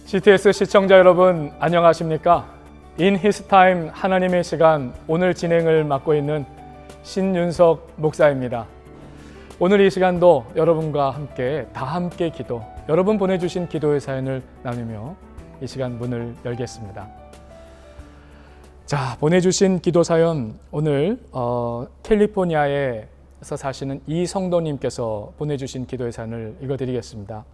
GTS 시청자 여러분 안녕하십니까? In His Time 하나님의 시간 오늘 진행을 맡고 있는 신윤석 목사입니다. 오늘 이 시간도 여러분과 함께 다 함께 기도, 여러분 보내주신 기도의 사연을 나누며 이 시간 문을 열겠습니다. 자, 보내주신 기도 사연 오늘 캘리포니아에서 사시는 이 성도님께서 보내주신 기도의 사연을 읽어드리겠습니다.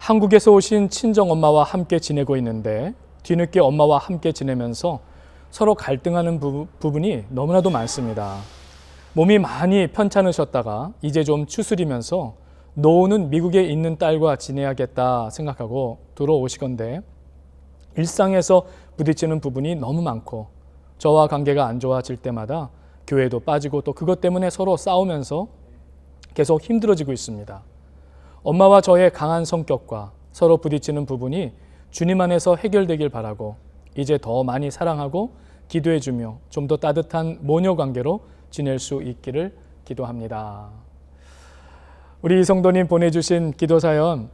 한국에서 오신 친정엄마와 함께 지내고 있는데 뒤늦게 엄마와 함께 지내면서 서로 갈등하는 부분이 너무나도 많습니다. 몸이 많이 편찮으셨다가 이제 좀 추스리면서 노후는 미국에 있는 딸과 지내야겠다 생각하고 들어오시건데 일상에서 부딪히는 부분이 너무 많고 저와 관계가 안 좋아질 때마다 교회도 빠지고 또 그것 때문에 서로 싸우면서 계속 힘들어지고 있습니다. 엄마와 저의 강한 성격과 서로 부딪히는 부분이 주님 안에서 해결되길 바라고 이제 더 많이 사랑하고 기도해주며 좀 더 따뜻한 모녀 관계로 지낼 수 있기를 기도합니다. 우리 성도님 보내주신 기도 사연,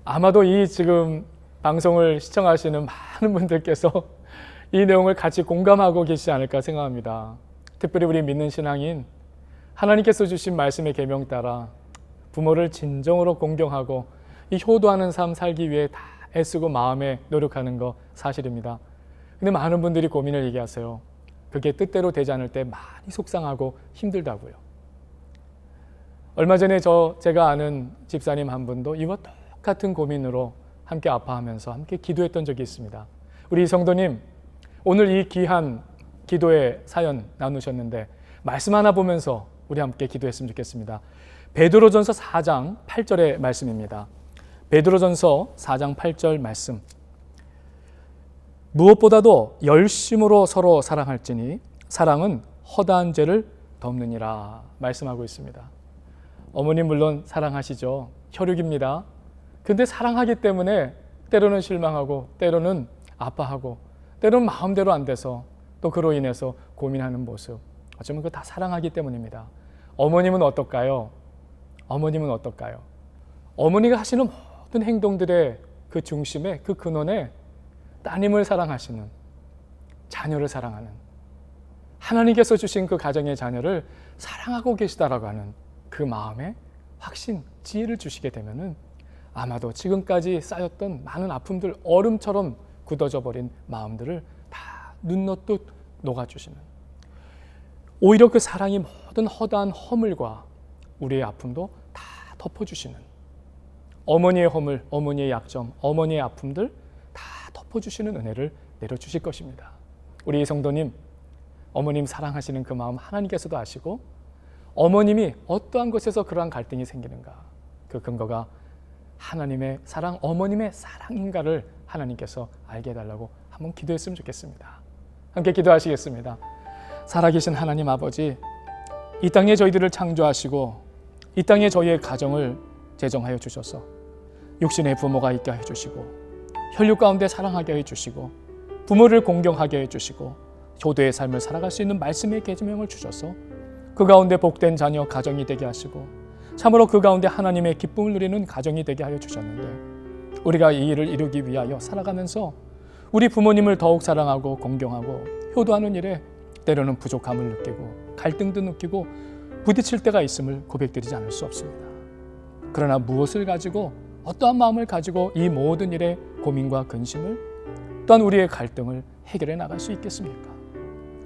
아마도 이 지금 방송을 시청하시는 많은 분들께서 이 내용을 같이 공감하고 계시지 않을까 생각합니다. 특별히 우리 믿는 신앙인 하나님께서 주신 말씀의 계명 따라 부모를 진정으로 공경하고 이 효도하는 삶 살기 위해 다 애쓰고 마음에 노력하는 거 사실입니다. 근데 많은 분들이 고민을 얘기하세요. 그게 뜻대로 되지 않을 때 많이 속상하고 힘들다고요. 얼마 전에 제가 아는 집사님 한 분도 이와 똑같은 고민으로 함께 아파하면서 함께 기도했던 적이 있습니다. 우리 성도님, 오늘 이 귀한 기도의 사연 나누셨는데 말씀 하나 보면서 우리 함께 기도했으면 좋겠습니다. 베드로전서 4장 8절의 말씀입니다. 베드로전서 4장 8절 말씀. 무엇보다도 열심으로 서로 사랑할지니 사랑은 허다한 죄를 덮느니라 말씀하고 있습니다. 어머님 물론 사랑하시죠. 혈육입니다. 근데 사랑하기 때문에 때로는 실망하고 때로는 아파하고 때로는 마음대로 안 돼서 또 그로 인해서 고민하는 모습, 어쩌면 그거 다 사랑하기 때문입니다. 어머님은 어떨까요? 어머님은 어떨까요? 어머니가 하시는 모든 행동들의 그 중심에, 그 근원에 따님을 사랑하시는, 자녀를 사랑하는, 하나님께서 주신 그 가정의 자녀를 사랑하고 계시다라고 하는 그 마음에 확신, 지혜를 주시게 되면은 아마도 지금까지 쌓였던 많은 아픔들, 얼음처럼 굳어져 버린 마음들을 다 눈놓듯 녹아주시는, 오히려 그 사랑이 모든 허다한 허물과 우리의 아픔도 다 덮어주시는, 어머니의 허물, 어머니의 약점, 어머니의 아픔들 다 덮어주시는 은혜를 내려주실 것입니다. 우리 성도님, 어머님 사랑하시는 그 마음 하나님께서도 아시고 어머님이 어떠한 것에서 그러한 갈등이 생기는가, 그 근거가 하나님의 사랑, 어머님의 사랑인가를 하나님께서 알게 해달라고 한번 기도했으면 좋겠습니다. 함께 기도하시겠습니다. 살아계신 하나님 아버지, 이 땅에 저희들을 창조하시고 이 땅에 저희의 가정을 제정하여 주셔서 육신의 부모가 있게 해주시고 혈육 가운데 사랑하게 해주시고 부모를 공경하게 해주시고 효도의 삶을 살아갈 수 있는 말씀의 계명을 주셔서 그 가운데 복된 자녀 가정이 되게 하시고 참으로 그 가운데 하나님의 기쁨을 누리는 가정이 되게 하여 주셨는데 우리가 이 일을 이루기 위하여 살아가면서 우리 부모님을 더욱 사랑하고 공경하고 효도하는 일에 때로는 부족함을 느끼고 갈등도 느끼고 부딪힐 때가 있음을 고백드리지 않을 수 없습니다. 그러나 무엇을 가지고 어떠한 마음을 가지고 이 모든 일에 고민과 근심을 또한 우리의 갈등을 해결해 나갈 수 있겠습니까?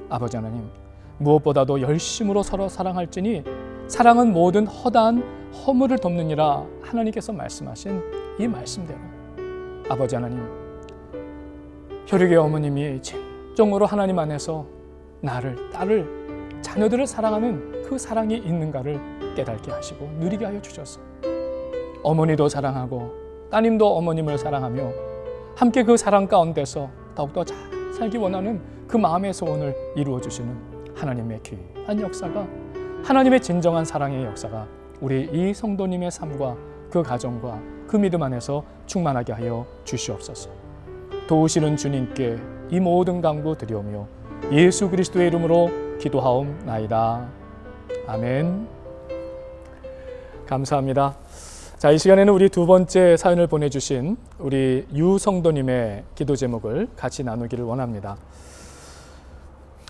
아버지 하나님, 무엇보다도 열심으로 서로 사랑할지니 사랑은 모든 허다한 허물을 덮느니라 하나님께서 말씀하신 이 말씀대로 아버지 하나님, 혈육의 어머님이 진정으로 하나님 안에서 나를, 딸을, 자녀들을 사랑하는 그 사랑이 있는가를 깨닫게 하시고 누리게 하여 주셔서 어머니도 사랑하고 따님도 어머님을 사랑하며 함께 그 사랑 가운데서 더욱더 잘 살기 원하는 그 마음의 소원을 이루어 주시는 하나님의 귀한 역사가, 하나님의 진정한 사랑의 역사가 우리 이 성도님의 삶과 그 가정과 그 믿음 안에서 충만하게 하여 주시옵소서. 도우시는 주님께 이 모든 간구 드리오며 예수 그리스도의 이름으로 기도하옵나이다. 아멘. 감사합니다. 자, 이 시간에는 우리 두 번째 사연을 보내주신 우리 유성도님의 기도 제목을 같이 나누기를 원합니다.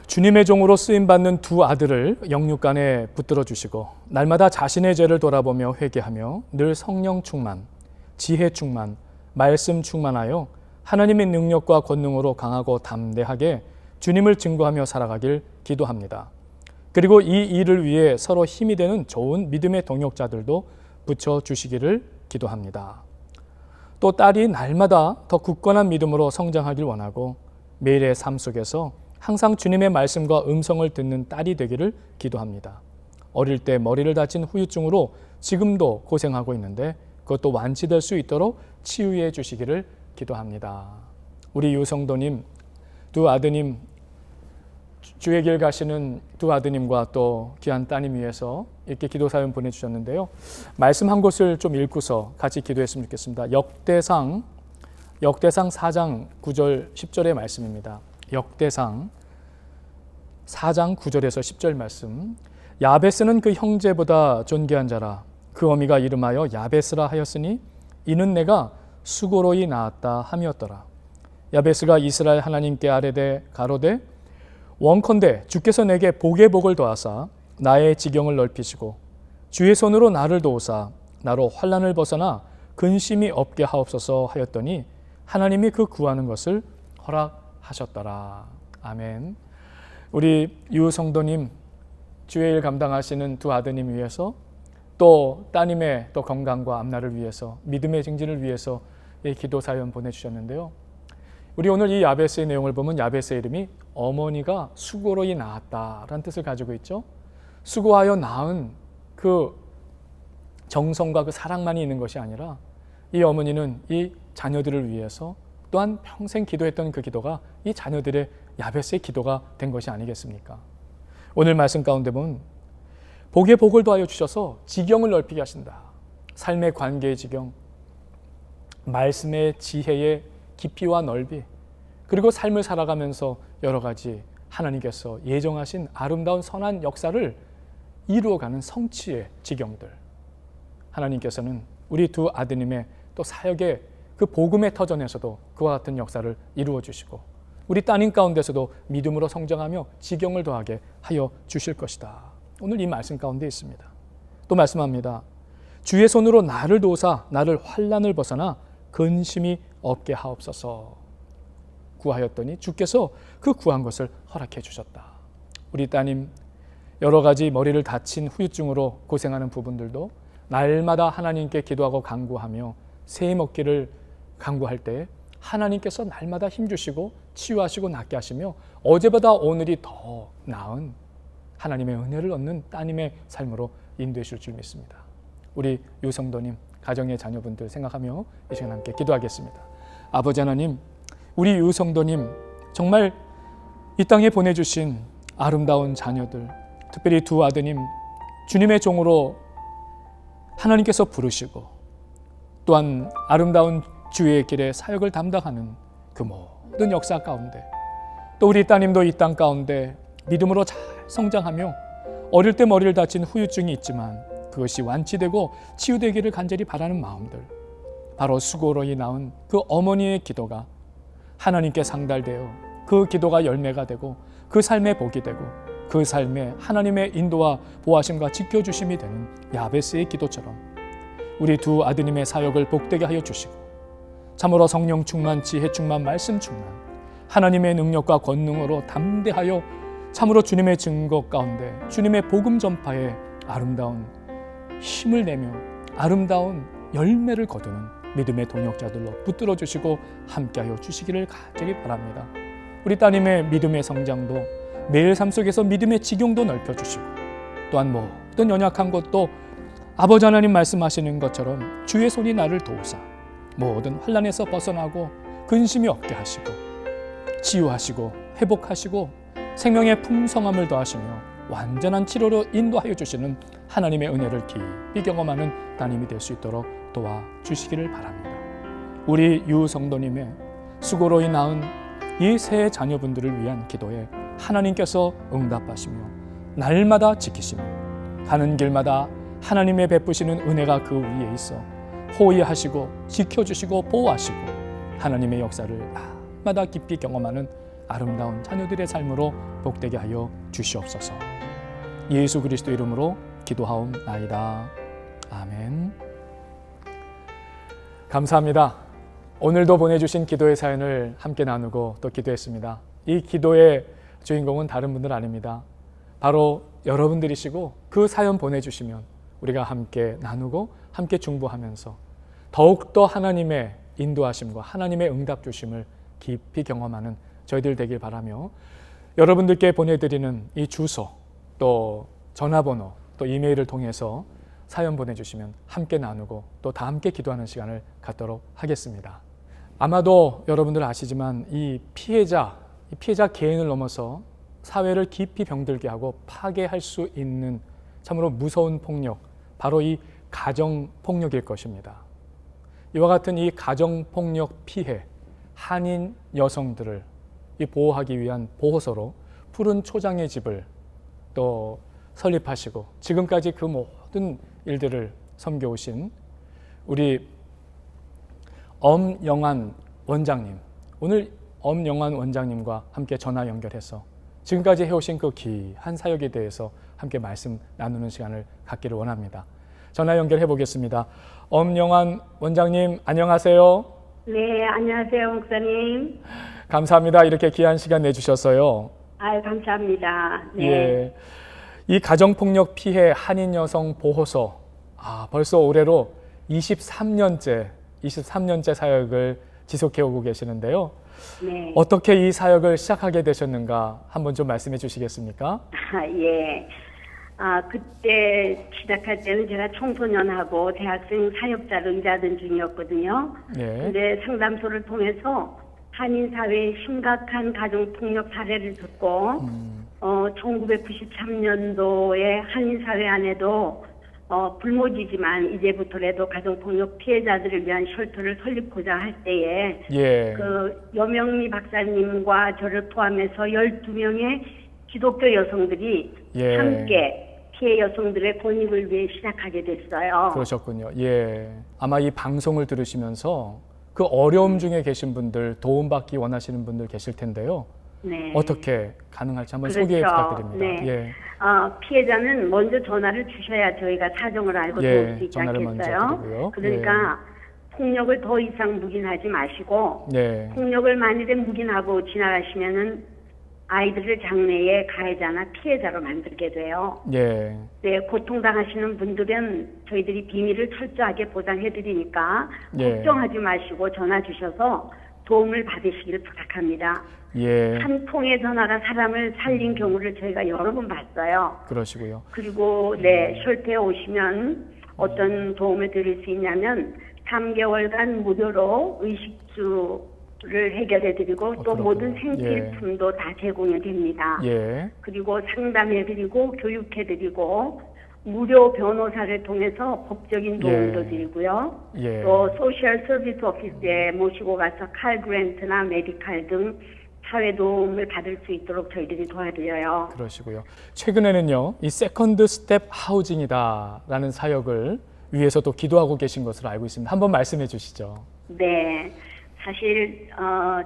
주님의 종으로 쓰임받는 두 아들을 영육간에 붙들어 주시고 날마다 자신의 죄를 돌아보며 회개하며 늘 성령 충만, 지혜 충만, 말씀 충만하여 하나님의 능력과 권능으로 강하고 담대하게 주님을 증거하며 살아가길 기도합니다. 그리고 이 일을 위해 서로 힘이 되는 좋은 믿음의 동역자들도 붙여주시기를 기도합니다. 또 딸이 날마다 더 굳건한 믿음으로 성장하길 원하고 매일의 삶 속에서 항상 주님의 말씀과 음성을 듣는 딸이 되기를 기도합니다. 어릴 때 머리를 다친 후유증으로 지금도 고생하고 있는데 그것도 완치될 수 있도록 치유해 주시기를 기도합니다. 우리 유성도님, 두 아드님, 주의 길 가시는 두 아드님과 또 귀한 따님 위해서 이렇게 기도 사연 보내주셨는데요. 말씀 한 곳을 좀 읽고서 같이 기도했으면 좋겠습니다. 역대상 4장 9절 10절의 말씀입니다. 역대상 4장 9절에서 10절 말씀. 야베스는 그 형제보다 존귀한 자라. 그 어미가 이름하여 야베스라 하였으니 이는 내가 수고로이 낳았다 함이었더라. 야베스가 이스라엘 하나님께 아뢰되 가로되 원컨대 주께서 내게 복의 복을 더하사 나의 지경을 넓히시고 주의 손으로 나를 도우사 나로 환난을 벗어나 근심이 없게 하옵소서 하였더니 하나님이 그 구하는 것을 허락하셨더라. 아멘. 우리 유성도님, 주의 일 감당하시는 두 아드님 위해서 또 따님의 또 건강과 앞날을 위해서 믿음의 증진을 위해서 이 기도 사연 보내주셨는데요. 우리 오늘 이 야베스의 내용을 보면 야베스의 이름이 어머니가 수고로이 낳았다라는 뜻을 가지고 있죠. 수고하여 낳은 그 정성과 그 사랑만이 있는 것이 아니라 이 어머니는 이 자녀들을 위해서 또한 평생 기도했던 그 기도가 이 자녀들의 야베스의 기도가 된 것이 아니겠습니까? 오늘 말씀 가운데 보면 복의 복을 더하여 주셔서 지경을 넓히게 하신다. 삶의 관계의 지경, 말씀의 지혜의 깊이와 넓이, 그리고 삶을 살아가면서 여러 가지 하나님께서 예정하신 아름다운 선한 역사를 이루어가는 성취의 지경들. 하나님께서는 우리 두 아드님의 또 사역의 그 복음의 터전에서도 그와 같은 역사를 이루어 주시고 우리 따님 가운데서도 믿음으로 성장하며 지경을 더하게 하여 주실 것이다. 오늘 이 말씀 가운데 있습니다. 또 말씀합니다. 주의 손으로 나를 도우사 나를 환난을 벗어나 근심이 없게 하옵소서 구하였더니 주께서 그 구한 것을 허락해 주셨다. 우리 따님 여러 가지 머리를 다친 후유증으로 고생하는 부분들도 날마다 하나님께 기도하고 간구하며 새 먹기를 간구할 때 하나님께서 날마다 힘주시고 치유하시고 낫게 하시며 어제보다 오늘이 더 나은 하나님의 은혜를 얻는 따님의 삶으로 인도해 주실 줄 믿습니다. 우리 유성도님 가정의 자녀분들 생각하며 이 시간 함께 기도하겠습니다. 아버지 하나님, 우리 유성도님 정말 이 땅에 보내주신 아름다운 자녀들, 특별히 두 아드님 주님의 종으로 하나님께서 부르시고 또한 아름다운 주의 길에 사역을 담당하는 그 모든 역사 가운데 또 우리 따님도 이 땅 가운데 믿음으로 잘 성장하며 어릴 때 머리를 다친 후유증이 있지만 그것이 완치되고 치유되기를 간절히 바라는 마음들, 바로 수고로이 낳은 그 어머니의 기도가 하나님께 상달되어 그 기도가 열매가 되고 그 삶의 복이 되고 그 삶에 하나님의 인도와 보호하심과 지켜주심이 되는 야베스의 기도처럼 우리 두 아드님의 사역을 복되게 하여 주시고 참으로 성령 충만, 지혜 충만, 말씀 충만, 하나님의 능력과 권능으로 담대하여 참으로 주님의 증거 가운데 주님의 복음 전파에 아름다운 힘을 내며 아름다운 열매를 거두는 믿음의 동역자들로 붙들어 주시고 함께하여 주시기를 간절히 바랍니다. 우리 따님의 믿음의 성장도 매일 삶 속에서 믿음의 지경도 넓혀주시고 또한 모든 연약한 것도 아버지 하나님 말씀하시는 것처럼 주의 손이 나를 도우사 모든 환난에서 벗어나고 근심이 없게 하시고 치유하시고 회복하시고 생명의 풍성함을 더하시며 완전한 치료로 인도하여 주시는 하나님의 은혜를 깊이 경험하는 따님이 될 수 있도록 도와주시기를 바랍니다. 우리 유성도님의 수고로이 낳은 이 세 자녀분들을 위한 기도에 하나님께서 응답하시며 날마다 지키시며 가는 길마다 하나님의 베푸시는 은혜가 그 위에 있어 호위하시고 지켜주시고 보호하시고 하나님의 역사를 날마다 깊이 경험하는 아름다운 자녀들의 삶으로 복되게 하여 주시옵소서. 예수 그리스도 이름으로 기도하옵나이다. 아멘. 감사합니다. 오늘도 보내주신 기도의 사연을 함께 나누고 또 기도했습니다. 이 기도의 주인공은 다른 분들 아닙니다. 바로 여러분들이시고 그 사연 보내주시면 우리가 함께 나누고 함께 중보하면서 더욱더 하나님의 인도하심과 하나님의 응답 주심을 깊이 경험하는 저희들 되길 바라며 여러분들께 보내드리는 이 주소 또 전화번호 또 이메일을 통해서 사연 보내주시면 함께 나누고 또 다 함께 기도하는 시간을 갖도록 하겠습니다. 아마도 여러분들 아시지만 이 피해자 개인을 넘어서 사회를 깊이 병들게 하고 파괴할 수 있는 참으로 무서운 폭력, 바로 이 가정폭력일 것입니다. 이와 같은 이 가정폭력 피해, 한인 여성들을 보호하기 위한 보호소로 푸른 초장의 집을 또 설립하시고 지금까지 그 모든 일들을 섬겨오신 우리 엄영환 원장님, 오늘 엄영환 원장님과 함께 전화 연결해서 지금까지 해오신 그 귀한 사역에 대해서 함께 말씀 나누는 시간을 갖기를 원합니다. 전화 연결해 보겠습니다. 엄영환 원장님, 안녕하세요. 네, 안녕하세요, 목사님. 감사합니다. 이렇게 귀한 시간 내주셔서요. 감사합니다. 네. 예, 이 가정폭력 피해 한인 여성 보호소, 벌써 올해로 23년째 사역을 지속해 오고 계시는데요. 네. 어떻게 이 사역을 시작하게 되셨는가 한번 좀 말씀해 주시겠습니까? 예. 그때 시작할 때는 제가 청소년하고 대학생 사역자를 일하던 중이었거든요. 네. 근데 상담소를 통해서 한인 사회의 심각한 가정폭력 사례를 듣고 1993년도에 한인 사회 안에도 불모지지만 이제부터라도 가정폭력 피해자들을 위한 쉘터를 설립하고자 할 때에 그 여명미 박사님과 저를 포함해서 12명의 기독교 여성들이 함께 피해 여성들의 권익을 위해 시작하게 됐어요. 그러셨군요. 예. 아마 이 방송을 들으시면서 그 어려움 중에 계신 분들, 도움받기 원하시는 분들 계실 텐데요. 네. 어떻게 가능할지 한번 소개 부탁드립니다. 네. 예. 피해자는 먼저 전화를 주셔야 저희가 사정을 알고 도울 수 있지 않겠어요? 그러니까 폭력을 더 이상 묵인하지 마시고 폭력을 만일에 묵인하고 지나가시면은 아이들을 장래에 가해자나 피해자로 만들게 돼요. 네, 고통당하시는 분들은 저희들이 비밀을 철저하게 보장해드리니까 걱정하지 마시고 전화 주셔서 도움을 받으시기를 부탁합니다. 한 통의 전화가 사람을 살린 경우를 저희가 여러 번 봤어요. 그러시고요. 그리고 쉘터에 오시면 어떤 도움을 드릴 수 있냐면 3개월간 무료로 의식주를 해결해드리고 또 모든 생필품도 다 제공이 됩니다. 그리고 상담해드리고 교육해드리고 무료 변호사를 통해서 법적인 도움도 드리고요. 또 소셜 서비스 오피스에 모시고 가서 칼 그랜트나 메디칼 등 사회 도움을 받을 수 있도록 저희들이 도와드려요. 그러시고요. 최근에는요, 이 세컨드 스텝 하우징이다라는 사역을 위해서 또 기도하고 계신 것으로 알고 있습니다. 한번 말씀해 주시죠. 네. 사실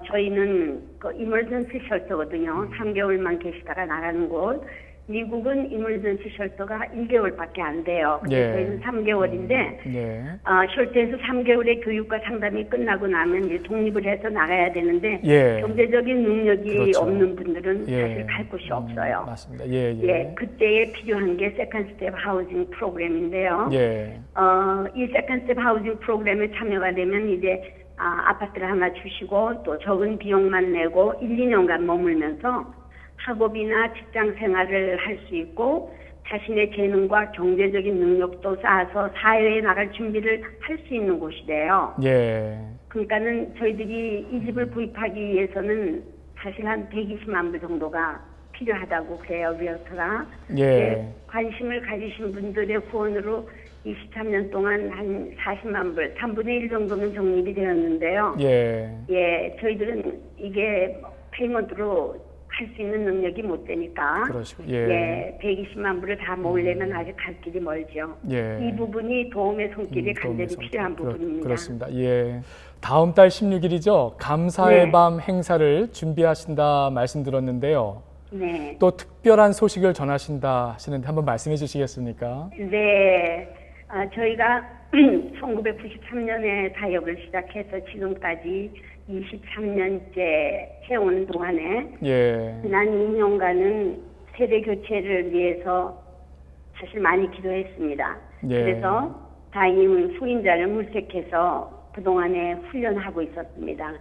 저희는 그 이머전시 쉘터거든요. 3개월만 계시다가 나가는 곳. 미국은 이머전시 쉘터가 1개월밖에 안 돼요. 근데 저희는 3개월인데 쉘터에서 3개월의 교육과 상담이 끝나고 나면 이제 독립을 해서 나가야 되는데 경제적인 능력이 없는 분들은 사실 갈 곳이 없어요. 맞습니다. 그때에 필요한 게 세컨드 스텝 하우징 프로그램인데요. 이 세컨드 스텝 하우징 프로그램에 참여가 되면 이제 아파트를 하나 주시고 또 적은 비용만 내고 1, 2년간 머물면서 학업이나 직장 생활을 할 수 있고 자신의 재능과 경제적인 능력도 쌓아서 사회에 나갈 준비를 할 수 있는 곳이래요. 그러니까는 저희들이 이 집을 구입하기 위해서는 사실 한 120만 불 정도가 필요하다고 그래요, 리얼터가. 관심을 가지신 분들의 후원으로 23년 동안 한 40만 불, 3분의 1 정도는 적립이 되었는데요. 저희들은 이게 페이먼트로 할 수 있는 능력이 못 되니까. 그러시고, 120만 불을 다 모으려면 아직 갈 길이 멀죠. 이 부분이 도움의 손길이 간절히 필요한 부분입니다. 그렇습니다. 다음 달 16일이죠. 감사의 밤 행사를 준비하신다 말씀 들었는데요. 네. 또 특별한 소식을 전하신다 하시는데 한번 말씀해 주시겠습니까? 네. 저희가 1993년에 사역을 시작해서 지금까지 23년째 해온 동안에 지난 2년간은 세대 교체를 위해서 사실 많이 기도했습니다. 그래서 다임 후임자를 물색해서 그동안에 훈련하고 있었습니다.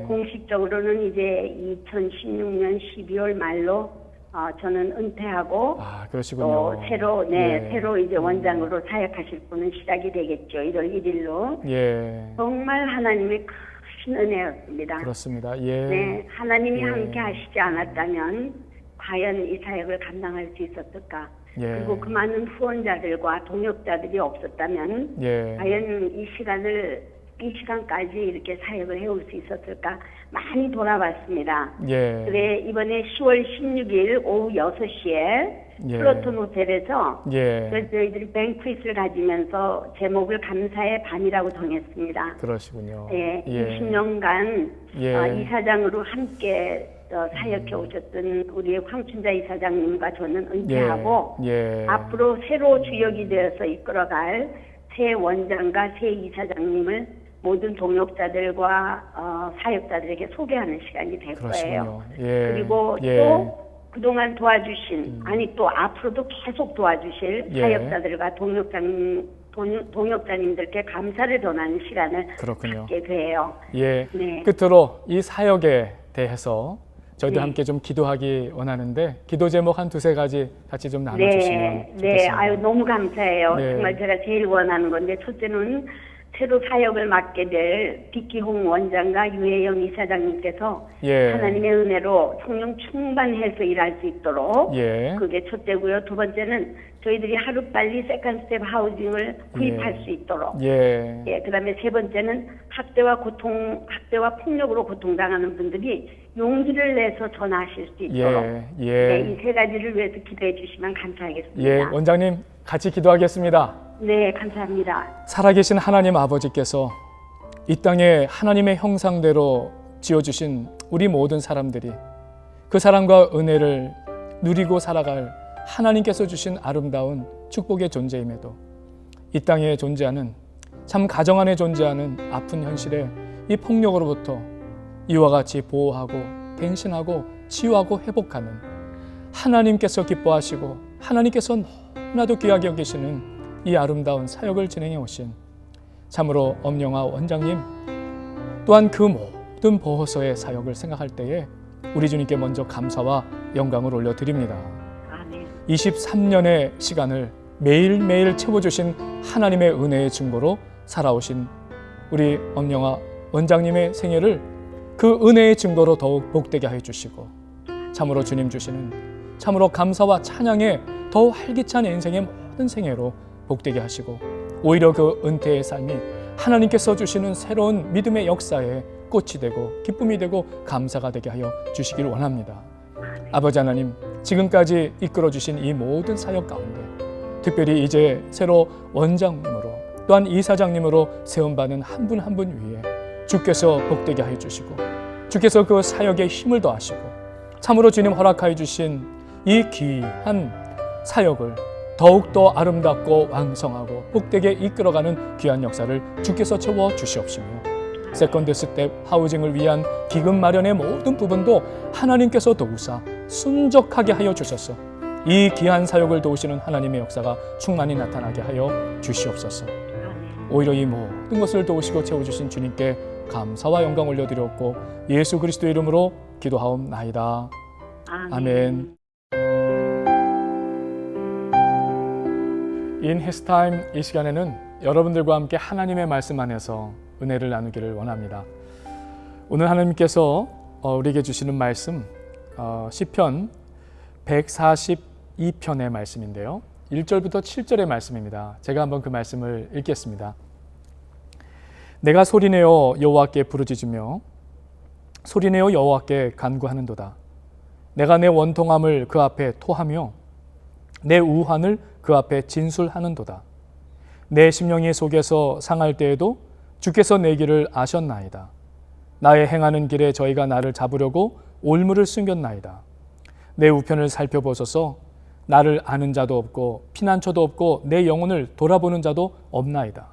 공식적으로는 이제 2016년 12월 말로 저는 은퇴하고 또 새로 이제 원장으로 사역하실 분은 시작이 되겠죠. 1월 1일로. 정말 하나님의 큰 은혜였습니다. 그렇습니다. 하나님이 함께 하시지 않았다면 과연 이 사역을 감당할 수 있었을까? 그리고 그 많은 후원자들과 동역자들이 없었다면 과연 이 시간까지 이렇게 사역을 해올 수 있었을까? 많이 돌아봤습니다. 그래 이번에 10월 16일 오후 6시에 플로톤 호텔에서 저희들이 뱅퀴트를 가지면서 제목을 감사의 밤이라고 정했습니다. 그러시군요. 20년간 이사장으로 함께 사역해 오셨던 우리의 황춘자 이사장님과 저는 은퇴하고 앞으로 새로 주역이 되어서 이끌어갈 새 원장과 새 이사장님을 모든 동역자들과 사역자들에게 소개하는 시간이 될 거예요. 그리고 또 그동안 도와주신 또 앞으로도 계속 도와주실 사역자들과 동역자님들께 감사를 전하는 시간을 갖게 돼요. 끝으로 이 사역에 대해서 저희도 함께 좀 기도하기 원하는데 기도 제목 한 두세 가지 같이 좀 나눠주시면 좋겠습니다. 너무 감사해요. 정말 제가 제일 원하는 건데 첫째는 새로 사역을 맡게 될 빅기홍 원장과 유혜영 이사장님께서 하나님의 은혜로 성령 충만해서 일할 수 있도록 그게 첫째고요. 두 번째는 저희들이 하루빨리 세컨 스텝 하우징을 구입할 수 있도록 그다음에 세 번째는 학대와 폭력으로 고통당하는 분들이 용기를 내서 전하실 수 있도록 이 세 가지를 위해서 기도해 주시면 감사하겠습니다. 원장님 같이 기도하겠습니다. 네, 감사합니다. 살아계신 하나님 아버지께서 이 땅에 하나님의 형상대로 지어주신 우리 모든 사람들이 그 사랑과 은혜를 누리고 살아갈 하나님께서 주신 아름다운 축복의 존재임에도 이 땅에 존재하는 참 가정 안에 존재하는 아픈 현실에 이 폭력으로부터 이와 같이 보호하고 갱신하고 치유하고 회복하는 하나님께서 기뻐하시고 하나님께서 너무나도 귀하게 여기시는 이 아름다운 사역을 진행해 오신 참으로 엄영아 원장님 또한 그 모든 보호서의 사역을 생각할 때에 우리 주님께 먼저 감사와 영광을 올려드립니다. 23년의 시간을 매일매일 채워주신 하나님의 은혜의 증거로 살아오신 우리 엄영아 원장님의 생애를 그 은혜의 증거로 더욱 복되게 하여 주시고 참으로 주님 주시는 참으로 감사와 찬양의 더욱 활기찬 인생의 모든 생애로 복되게 하시고 오히려 그 은퇴의 삶이 하나님께서 주시는 새로운 믿음의 역사에 꽃이 되고 기쁨이 되고 감사가 되게 하여 주시길 원합니다. 아버지 하나님 지금까지 이끌어 주신 이 모든 사역 가운데 특별히 이제 새로 원장님으로 또한 이사장님으로 세움받은 한 분 한 분 위에 주께서 복되게 하여 주시고 주께서 그 사역에 힘을 더하시고 참으로 주님 허락하여 주신 이 귀한 사역을 더욱더 아름답고 왕성하고 복되게 이끌어가는 귀한 역사를 주께서 채워 주시옵시며 세컨드 스텝 하우징을 위한 기금 마련의 모든 부분도 하나님께서 도우사 순적하게 하여 주셔서 이 귀한 사역을 도우시는 하나님의 역사가 충만히 나타나게 하여 주시옵소서. 오히려 이 모든 것을 도우시고 채워주신 주님께 감사와 영광 올려드렸고 예수 그리스도의 이름으로 기도하옵나이다. 아멘. In His Time 이 시간에는 여러분들과 함께 하나님의 말씀 안에서 은혜를 나누기를 원합니다. 오늘 하나님께서 우리에게 주시는 말씀 시편 142편의 말씀인데요. 1절부터 7절의 말씀입니다. 제가 한번 그 말씀을 읽겠습니다. 내가 소리내어 여호와께 부르짖으며 소리내어 여호와께 간구하는도다. 내가 내 원통함을 그 앞에 토하며 내 우환을 그 앞에 진술하는도다. 내 심령이 속에서 상할 때에도 주께서 내 길을 아셨나이다. 나의 행하는 길에 저희가 나를 잡으려고 올무를 숨겼나이다. 내 우편을 살펴보소서. 나를 아는 자도 없고 피난처도 없고 내 영혼을 돌아보는 자도 없나이다.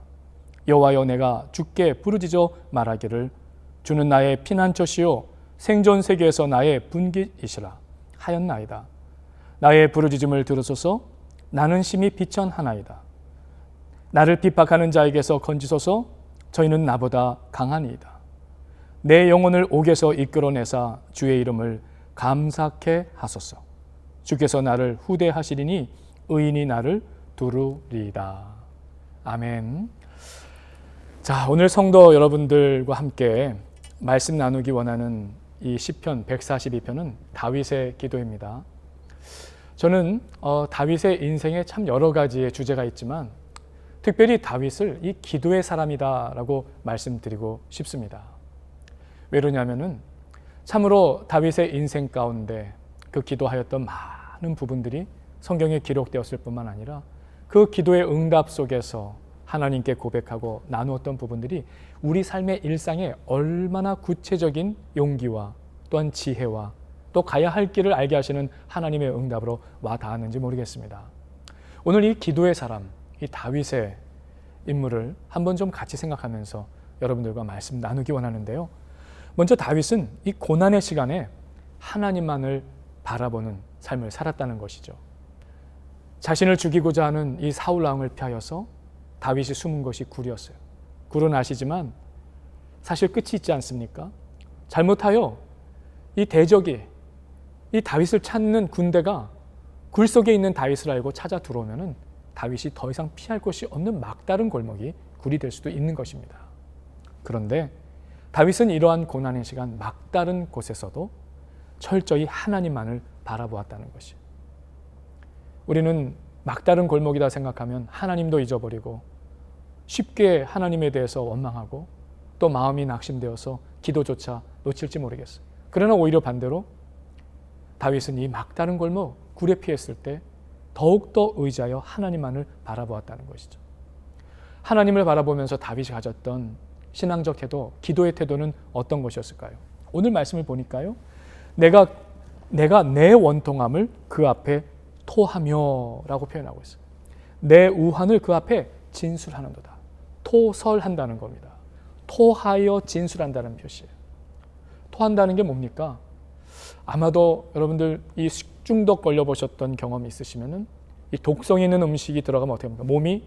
여호와여, 내가 주께 부르짖어 말하기를 주는 나의 피난처시요 생존 세계에서 나의 분깃이시라 하였나이다. 나의 부르짖음을 들으소서. 나는 심히 비천하나이다. 나를 핍박하는 자에게서 건지소서. 저희는 나보다 강하니이다. 내 영혼을 옥에서 이끌어내사 주의 이름을 감사케 하소서. 주께서 나를 후대하시리니 의인이 나를 두루리이다. 아멘. 자, 오늘 성도 여러분들과 함께 말씀 나누기 원하는 이 시편 142편은 다윗의 기도입니다. 저는 다윗의 인생에 참 여러 가지의 주제가 있지만 특별히 다윗을 이 기도의 사람이다라고 말씀드리고 싶습니다. 왜 그러냐면은 참으로 다윗의 인생 가운데 그 기도하였던 많은 부분들이 성경에 기록되었을 뿐만 아니라 그 기도의 응답 속에서 하나님께 고백하고 나누었던 부분들이 우리 삶의 일상에 얼마나 구체적인 용기와 또한 지혜와 또 가야 할 길을 알게 하시는 하나님의 응답으로 와 닿았는지 모르겠습니다. 오늘 이 기도의 사람, 이 다윗의 인물을 한번 좀 같이 생각하면서 여러분들과 말씀 나누기 원하는데요. 먼저 다윗은 이 고난의 시간에 하나님만을 바라보는 삶을 살았다는 것이죠. 자신을 죽이고자 하는 이 사울 왕을 피하여서 다윗이 숨은 것이 굴이었어요. 굴은 아시지만 사실 끝이 있지 않습니까? 잘못하여 이 대적이 이 다윗을 찾는 군대가 굴 속에 있는 다윗을 알고 찾아 들어오면은 다윗이 더 이상 피할 곳이 없는 막다른 골목이 굴이 될 수도 있는 것입니다. 그런데 다윗은 이러한 고난의 시간 막다른 곳에서도 철저히 하나님만을 바라보았다는 것이. 우리는 막다른 골목이다 생각하면 하나님도 잊어버리고 쉽게 하나님에 대해서 원망하고 또 마음이 낙심되어서 기도조차 놓칠지 모르겠어요. 그러나 오히려 반대로 다윗은 이 막다른 골목 굴에 피했을 때 더욱더 의지하여 하나님만을 바라보았다는 것이죠. 하나님을 바라보면서 다윗이 가졌던 신앙적 태도, 기도의 태도는 어떤 것이었을까요? 오늘 말씀을 보니까요. 내가 내 원통함을 그 앞에 토하며 라고 표현하고 있어요. 내 우환을 그 앞에 진술하는도다. 토설한다는 겁니다. 토하여 진술한다는 표시예요. 토한다는 게 뭡니까? 아마도 여러분들 이 식중독 걸려보셨던 경험이 있으시면은 이 독성 있는 음식이 들어가면 어떻게 합니까? 몸이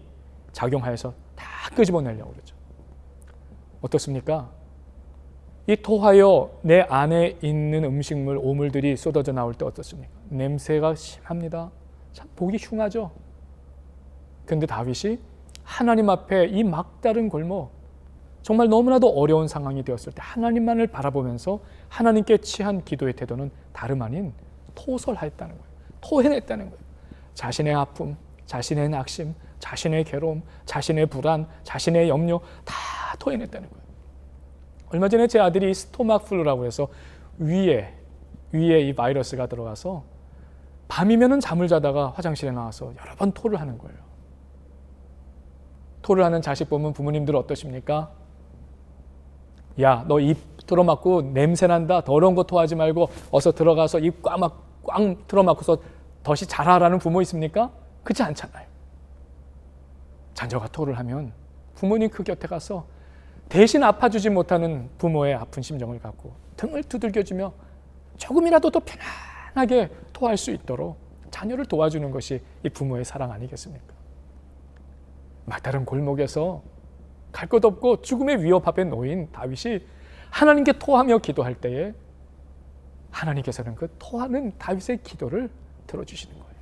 작용하여서 다 끄집어내려고 그러죠. 어떻습니까? 이 토하여 내 안에 있는 음식물, 오물들이 쏟아져 나올 때 어떻습니까? 냄새가 심합니다. 참 보기 흉하죠. 그런데 다윗이 하나님 앞에 이 막다른 골목, 정말 너무나도 어려운 상황이 되었을 때 하나님만을 바라보면서 하나님께 취한 기도의 태도는 다름 아닌 토설하였다는 거예요. 토해냈다는 거예요. 자신의 아픔, 자신의 낙심, 자신의 괴로움, 자신의 불안, 자신의 염려 다 토해냈다는 거예요. 얼마 전에 제 아들이 스토막 플루라고 해서 위에 이 바이러스가 들어가서 밤이면은 잠을 자다가 화장실에 나와서 여러 번 토를 하는 거예요. 토를 하는 자식 보면 부모님들 어떠십니까? 야, 너 입 틀어막고 냄새난다. 더러운 거 토하지 말고 어서 들어가서 입 꽝 틀어막고서 덫이 자라라는 부모 있습니까? 그렇지 않잖아요. 자녀가 토를 하면 부모님 그 곁에 가서 대신 아파주지 못하는 부모의 아픈 심정을 갖고 등을 두들겨주며 조금이라도 더 편안하게 토할 수 있도록 자녀를 도와주는 것이 이 부모의 사랑 아니겠습니까? 막다른 골목에서 갈 것 없고 죽음의 위협 앞에 놓인 다윗이 하나님께 토하며 기도할 때에 하나님께서는 그 토하는 다윗의 기도를 들어주시는 거예요.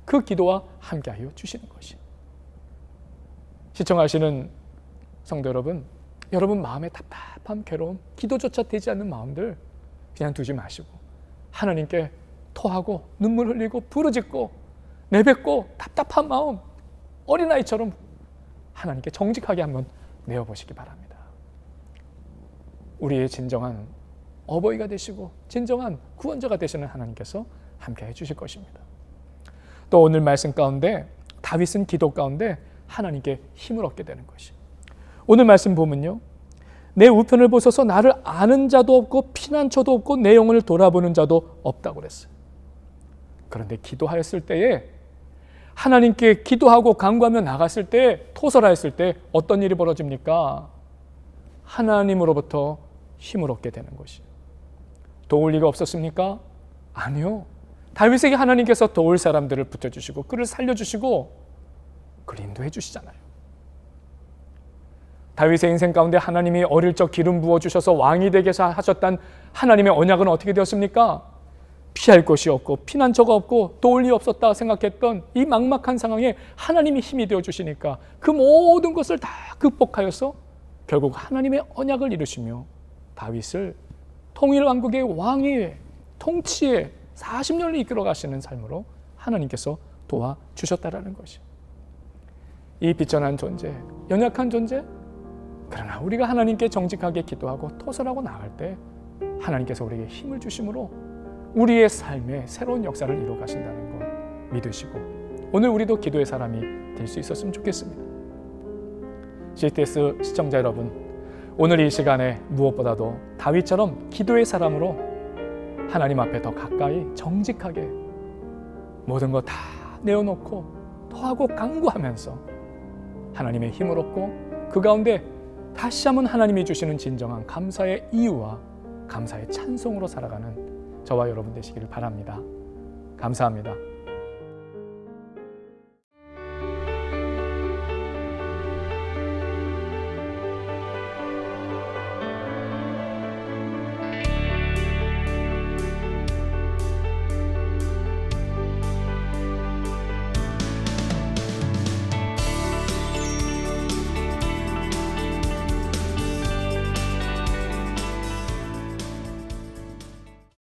그 기도와 함께하여 주시는 것이. 시청하시는 성도 여러분 마음에 답답함, 괴로움, 기도조차 되지 않는 마음들 그냥 두지 마시고 하나님께 토하고 눈물 흘리고 부르짖고 내뱉고 답답한 마음 어린아이처럼 하나님께 정직하게 한번 내어보시기 바랍니다. 우리의 진정한 어버이가 되시고 진정한 구원자가 되시는 하나님께서 함께 해주실 것입니다. 또 오늘 말씀 가운데 다윗은 기도 가운데 하나님께 힘을 얻게 되는 것이, 오늘 말씀 보면요, 내 우편을 보소서 나를 아는 자도 없고 피난처도 없고 내 영혼을 돌아보는 자도 없다고 그랬어요. 그런데 기도하였을 때에, 하나님께 기도하고 간구하며 나갔을 때, 토설하였을 때 어떤 일이 벌어집니까? 하나님으로부터 힘을 얻게 되는 것이. 도울 리가 없었습니까? 아니요. 다윗에게 하나님께서 도울 사람들을 붙여주시고 그를 살려주시고 그를 인도해 주시잖아요. 다윗의 인생 가운데 하나님이 어릴 적 기름 부어주셔서 왕이 되게 하셨던 하나님의 언약은 어떻게 되었습니까? 피할 곳이 없고 피난처가 없고 도울 리 없었다 생각했던 이 막막한 상황에 하나님이 힘이 되어주시니까 그 모든 것을 다 극복하여서 결국 하나님의 언약을 이루시며 다윗을 통일왕국의 왕의 통치에 40년을 이끌어 가시는 삶으로 하나님께서 도와주셨다라는 것이, 이 비천한 존재, 연약한 존재, 그러나 우리가 하나님께 정직하게 기도하고 토설하고 나갈 때 하나님께서 우리에게 힘을 주심으로 우리의 삶에 새로운 역사를 이루어 가신다는 것 믿으시고, 오늘 우리도 기도의 사람이 될 수 있었으면 좋겠습니다. CTS 시청자 여러분, 오늘 이 시간에 무엇보다도 다윗처럼 기도의 사람으로 하나님 앞에 더 가까이 정직하게 모든 거 다 내어놓고 토하고 간구하면서 하나님의 힘을 얻고 그 가운데 다시 한번 하나님이 주시는 진정한 감사의 이유와 감사의 찬송으로 살아가는 저와 여러분 되시기를 바랍니다. 감사합니다.